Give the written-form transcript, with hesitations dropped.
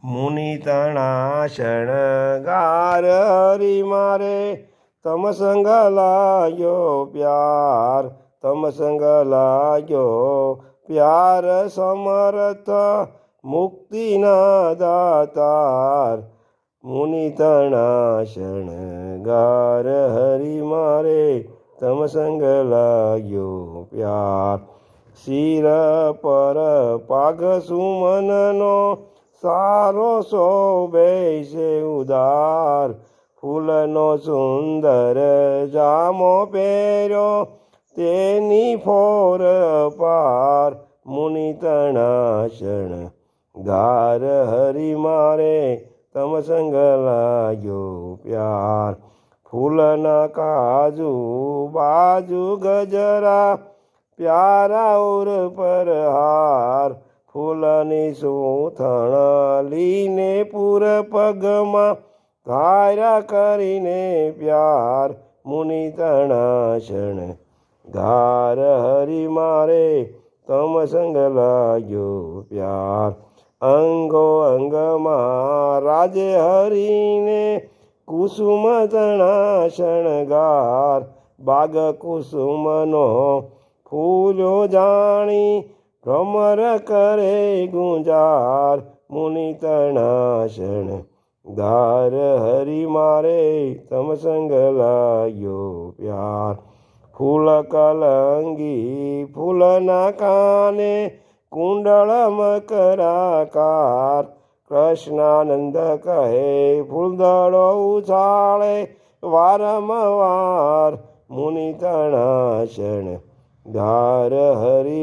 મુનિ તણા શણગાર હરી મારે તમ સંગ લાગ્યો પ્યાર તમ સંગ લાગ્યો પ્યાર સમર્થ મુક્તિના દાતાર મુનિ તણા શણગાર હરી મારે તમ સંગ લાગ્યો પ્યાર શિર પર પાઘ સુમનનો સારો શોભે છે ઉદાર ફૂલનો સુંદર જામો પહેર્યો તેની ફોર પાર મુનિ તણા શણગાર હરી મારે તમ સંગ લાગ્યો પ્યાર ફૂલના કાજુ બાજુ ગજરા પ્યારા ઉર પર હાર ફૂલની સૂથણ લીને પૂર પગમાં ધાર્યા કરીને પ્યાર મુનિ તણા શણગાર હરી મારે તમ સંગ લાગ્યો પ્યાર અંગો અંગમાં રાજે હરીને કુસુમ તણા શણગાર બાગ કુસુમનો ફૂલો જાણી ભ્રમર કરે ગુંજાર મુનિ તણા શણગાર હરી મારે તમ સંગ લાગ્યો પ્યાર ફૂલ કલંગી ફૂલના કાને કુંડળ મકરાકાર કૃષ્ણાનંદ કહે ફૂલદડો ઉછાળે વારંવાર મુનિ તણા શણગાર હરી